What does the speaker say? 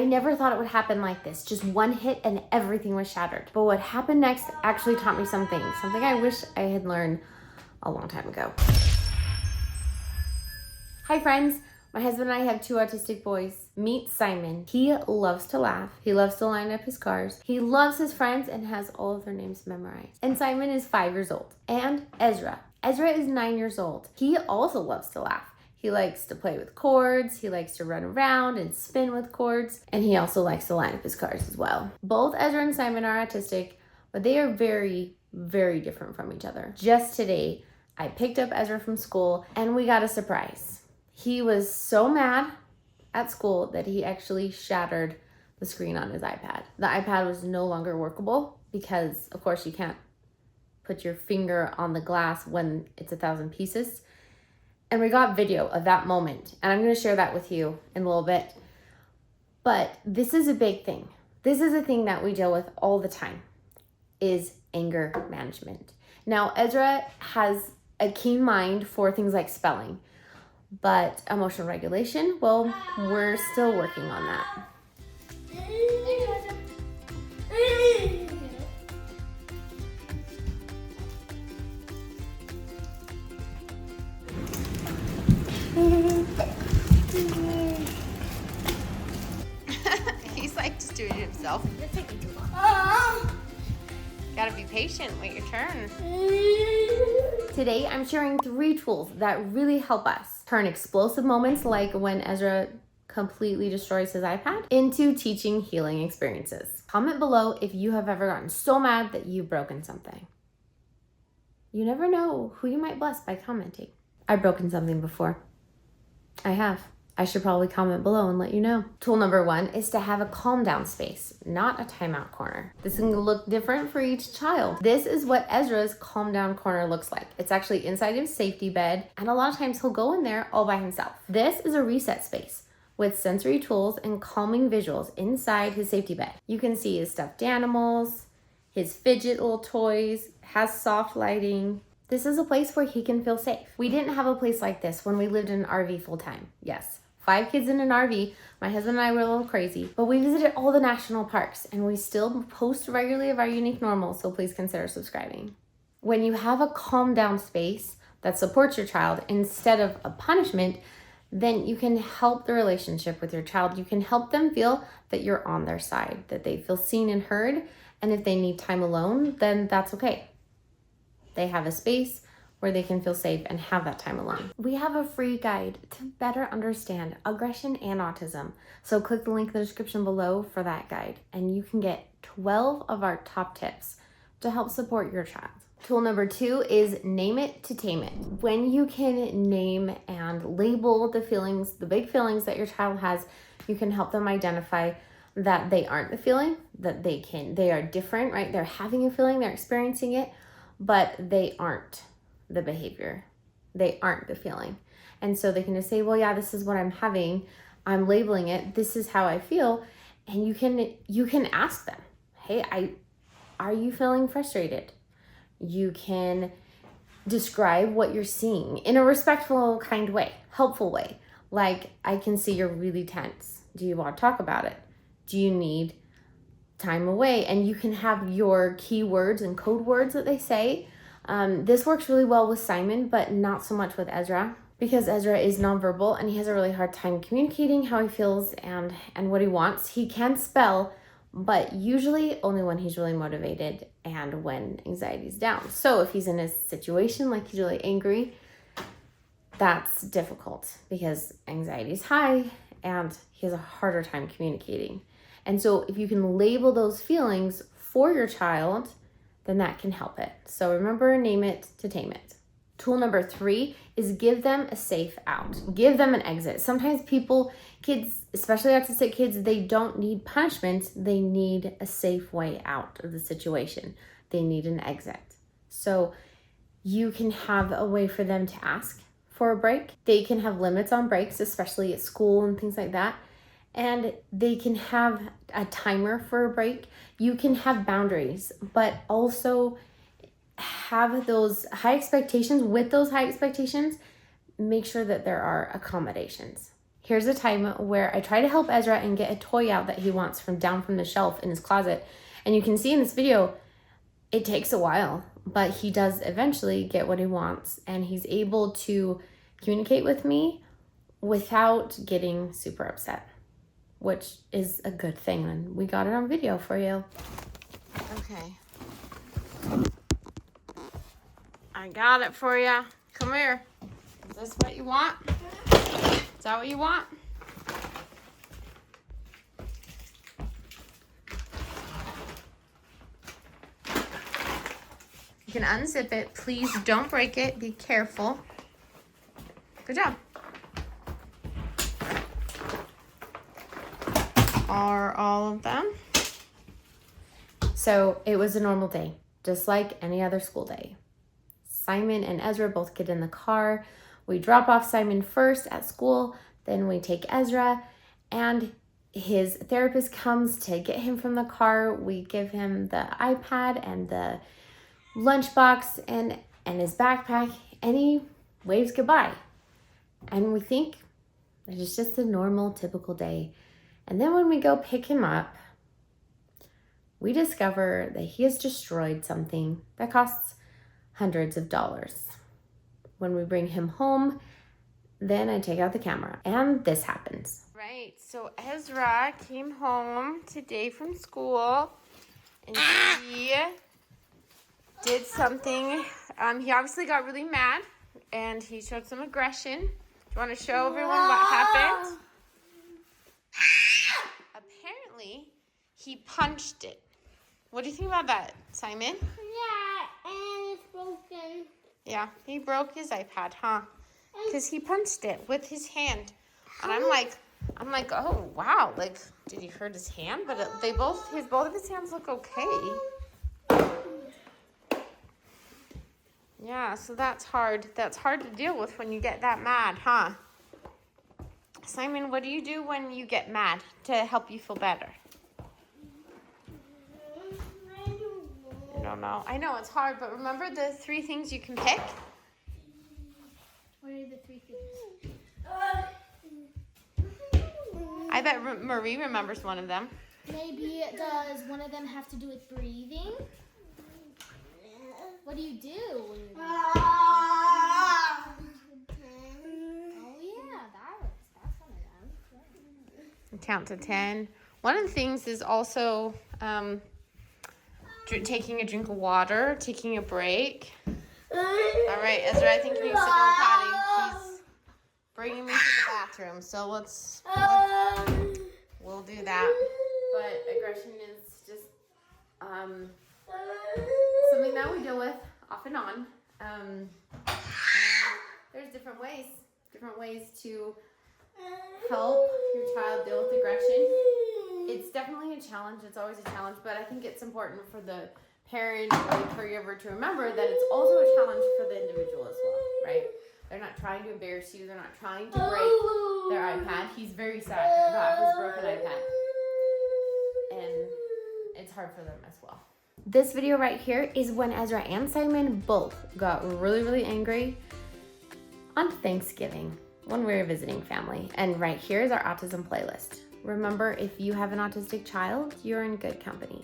I never thought it would happen like this. Just one hit and everything was shattered. But what happened next actually taught me something I wish I had learned a long time ago. Hi friends, my husband and I have 2 autistic boys. Meet Simon. He loves to laugh. He loves to line up his cars. He loves his friends and has all of their names memorized. And Simon is 5 years old. And Ezra. Ezra is 9 years old. He also loves to laugh. He likes to play with cords. He likes to run around and spin with cords. And he also likes to line up his cars as well. Both Ezra and Simon are autistic, but they are very, very different from each other. Just today, I picked up Ezra from school and we got a surprise. He was so mad at school that he actually shattered the screen on his iPad. The iPad was no longer workable because, of course, you can't put your finger on the glass when it's 1,000 pieces. And we got video of that moment, and I'm going to share that with you in a little bit. But this is a big thing. This is a thing that we deal with all the time, is anger management. Now, Ezra has a keen mind for things like spelling, but emotional regulation, well, we're still working on that. He's like just doing it himself. It's taking too long. Gotta be patient. Wait your turn. Today, I'm sharing 3 tools that really help us turn explosive moments like when Ezra completely destroys his iPad into teaching healing experiences. Comment below if you have ever gotten so mad that you've broken something. You never know who you might bless by commenting. I've broken something before. I have. I should probably comment below and let you know. Tool number 1 is to have a calm down space, not a timeout corner. This can look different for each child. This is what Ezra's calm down corner looks like. It's actually inside his safety bed, and a lot of times he'll go in there all by himself. This is a reset space with sensory tools and calming visuals inside his safety bed. You can see his stuffed animals, his fidget little toys, has soft lighting. This is a place where he can feel safe. We didn't have a place like this when we lived in an RV full time. Yes, 5 kids in an RV. My husband and I were a little crazy, but we visited all the national parks and we still post regularly of our unique normals, so please consider subscribing. When you have a calm down space that supports your child instead of a punishment, then you can help the relationship with your child. You can help them feel that you're on their side, that they feel seen and heard, and if they need time alone, then that's okay. They have a space where they can feel safe and have that time alone. We have a free guide to better understand aggression and autism. So click the link in the description below for that guide, and you can get 12 of our top tips to help support your child. Tool number 2 is name it to tame it. When you can name and label the feelings, the big feelings that your child has, you can help them identify that they aren't the feeling, that they are different, right? They're having a feeling, they're experiencing it, but they aren't the behavior. They aren't the feeling. And so they can just say, well, yeah, this is what I'm having. I'm labeling it. This is how I feel. And you can ask them, hey, are you feeling frustrated? You can describe what you're seeing in a respectful, kind way, helpful way. Like, I can see you're really tense. Do you want to talk about it? Do you need time away? And you can have your keywords and code words that they say. This works really well with Simon, but not so much with Ezra, because Ezra is nonverbal and he has a really hard time communicating how he feels and what he wants. He can spell, but usually only when he's really motivated and when anxiety's down. So if he's in a situation like he's really angry, that's difficult because anxiety is high and he has a harder time communicating. And so if you can label those feelings for your child, then that can help it. So remember, name it to tame it. Tool number 3 is give them a safe out. Give them an exit. Sometimes kids, especially autistic kids, they don't need punishment. They need a safe way out of the situation. They need an exit. So you can have a way for them to ask for a break. They can have limits on breaks, especially at school and things like that. And they can have a timer for a break. You can have boundaries, but also have those high expectations. With those high expectations, make sure that there are accommodations. here's a time where I try to help Ezra and get a toy out that he wants from down from the shelf in his closet. And you can see in this video, it takes a while, but he does eventually get what he wants, and he's able to communicate with me without getting super upset, which is a good thing. And we got it on video for you. Okay. I got it for you. Come here. Is this what you want? Is that what you want? You can unzip it. Please don't break it. Be careful. Good job. Are all of them? So it was a normal day, just like any other school day. Simon and Ezra both get in the car. We drop off Simon first at school, then we take Ezra, and his therapist comes to get him from the car. We give him the iPad and the lunchbox and his backpack, and he waves goodbye. And we think it's just a normal, typical day. And then when we go pick him up, we discover that he has destroyed something that costs hundreds of dollars. When we bring him home, then I take out the camera, and this happens. Right, so Ezra came home today from school, and he did something. He obviously got really mad, and he showed some aggression. Do you want to show everyone what happened? Apparently, he punched it. What do you think about that, Simon? Yeah, and it's broken. Yeah, he broke his iPad, huh? Because he punched it with his hand. And I'm like, oh wow, like, did he hurt his hand? But both of his hands look okay. Yeah, so that's hard. That's hard to deal with when you get that mad, huh? Simon, what do you do when you get mad to help you feel better? I don't know. I know it's hard, but remember the 3 things you can pick? What are the 3 things? I bet Marie remembers one of them. Maybe does one of them have to do with breathing? What do you do when you're Oh yeah, that's one of them. Count to 10. One of the things is also taking a drink of water, taking a break. All right, Ezra, I think you need to go potty. He's bringing me to the bathroom, so we'll do that. But aggression is just something that we deal with off and on. And there's different ways to help your child deal with aggression. It's definitely a challenge. It's always a challenge, but I think it's important for the parent or the caregiver to remember that it's also a challenge for the individual as well, right? They're not trying to embarrass you. They're not trying to break their iPad. He's very sad about his broken iPad. And it's hard for them as well. This video right here is when Ezra and Simon both got really, really angry on Thanksgiving when we were visiting family. And right here is our autism playlist. Remember, if you have an autistic child, you're in good company.